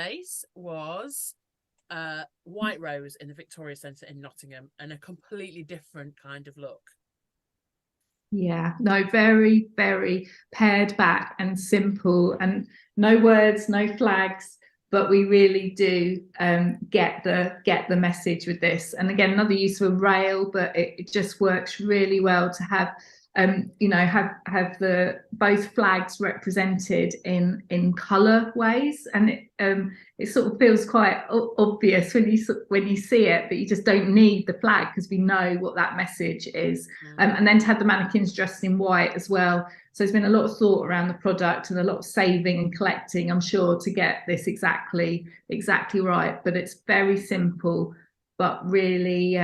place was White Rose in the Victoria Centre in Nottingham, and a completely different kind of look. Yeah, no, very, very pared back and simple, and no words, no flags, but we really do get the message with this. And again, another use of a rail, but it just works really well to have have the both flags represented in colour ways, and it sort of feels quite obvious when you see it, but you just don't need the flag because we know what that message is. And then to have the mannequins dressed in white as well. So there's been a lot of thought around the product and a lot of saving and collecting, I'm sure, to get this exactly right. But it's very simple, but really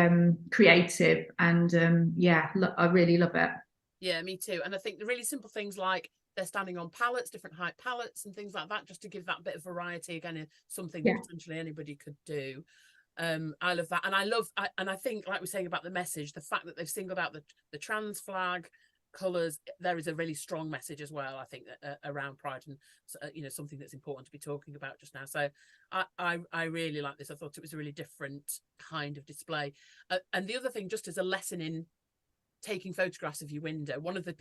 creative, and yeah, I really love it. Yeah, me too. And I think the really simple things like they're standing on pallets, different height pallets and things like that, just to give that bit of variety. Again, something that potentially anybody could do. I love that. And I think, like we're saying about the message, the fact that they've singled out the trans flag colours, there is a really strong message as well, I think, around Pride, and something that's important to be talking about just now. So I really like this. I thought it was a really different kind of display. And the other thing, just as a lesson in taking photographs of your window, one of the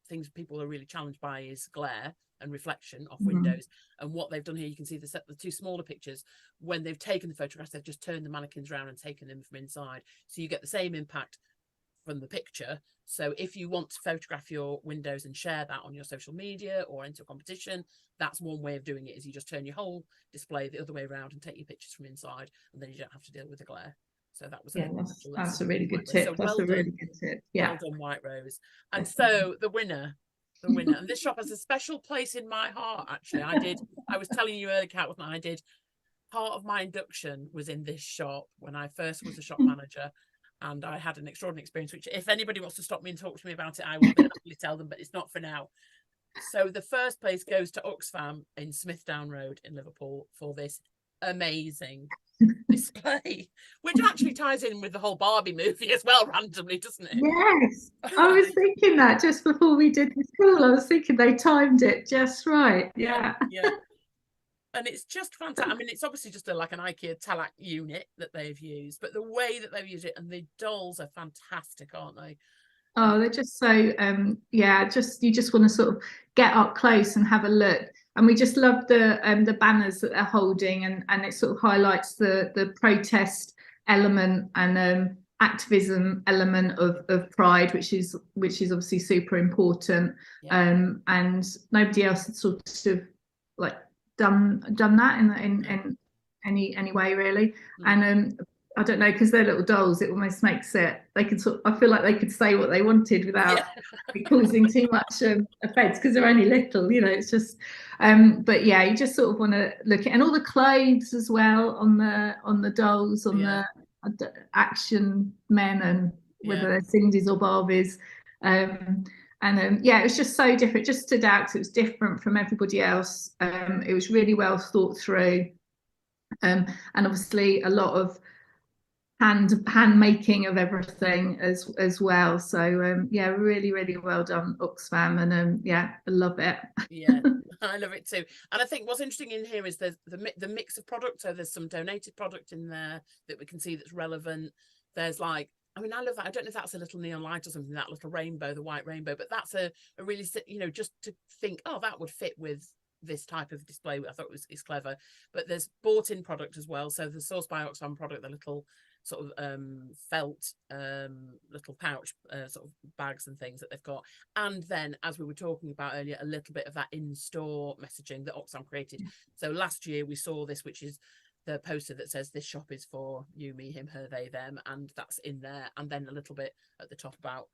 things people are really challenged by is glare and reflection off windows. And what they've done here, you can see the two smaller pictures. When they've taken the photographs, they've just turned the mannequins around and taken them from inside, so you get the same impact from the picture. So if you want to photograph your windows and share that on your social media or into a competition, that's one way of doing it, is you just turn your whole display the other way around and take your pictures from inside, and then you don't have to deal with the glare. So that was that's a really good tip. That's a really good tip. Yeah. Well done, White Rose. And so the winner, and this shop has a special place in my heart. Actually, I was telling you earlier, Kat, wasn't I? I did part of my induction was in this shop when I first was a shop manager, and I had an extraordinary experience. Which, if anybody wants to stop me and talk to me about it, I will happily tell them. But it's not for now. So the first place goes to Oxfam in Smithdown Road in Liverpool for this amazing display, which actually ties in with the whole Barbie movie as well, randomly, doesn't it? Yes, I was thinking that just before we did this call. I was thinking they timed it just right. Yeah. And it's just fantastic. I mean, it's obviously just like an IKEA Talac unit that they've used, but the way that they've used it, and the dolls are fantastic, aren't they? Oh, they're just so you just want to sort of get up close and have a look. And we just love the banners that they're holding, and it sort of highlights the protest element and activism element of Pride, which is obviously super important. And nobody else had sort of like done that in any way really. And I don't know, because they're little dolls, it almost makes it, they could I feel like they could say what they wanted without causing too much offence, because they're only little, it's just but yeah, you just sort of want to look at, and all the clothes as well on the dolls, on the action men, and whether they're Cindy's or Barbies. Yeah, it was just so different, it just stood out because it was different from everybody else. It was really well thought through, and obviously a lot of hand making of everything as well. So yeah, really, really well done, Oxfam, and yeah, I love it. Yeah, I love it too. And I think what's interesting in here is the mix of products. So there's some donated product in there that we can see that's relevant. There's I love that. I don't know if that's a little neon light or something, that little rainbow, the white rainbow, but that's a really, just to think, oh, that would fit with this type of display. I thought it's clever. But there's bought in product as well. So the Source by Oxfam product, the little sort of felt little pouch sort of bags and things that they've got, and then, as we were talking about earlier, a little bit of that in-store messaging that Oxfam created. So last year we saw this, which is the poster that says this shop is for you, me, him, her, they, them, and that's in there, and then a little bit at the top about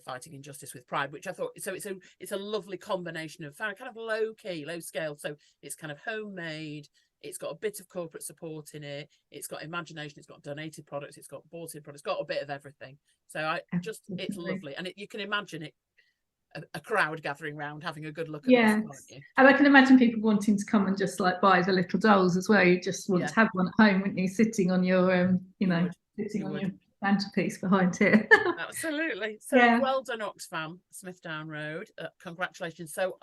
fighting injustice with pride, which I thought, so it's a lovely combination of kind of low key, low scale, so it's kind of homemade, it's got a bit of corporate support in it, it's got imagination, it's got donated products, it's got bought in products, it's got a bit of everything. So it's lovely, and you can imagine it, a crowd gathering around having a good look at this, can't you? And I can imagine people wanting to come and just buy the little dolls as well. You just want to have one at home, wouldn't you, sitting on your sitting on your mantelpiece behind here. Absolutely. So well done, Oxfam, Smithdown Road. Congratulations. So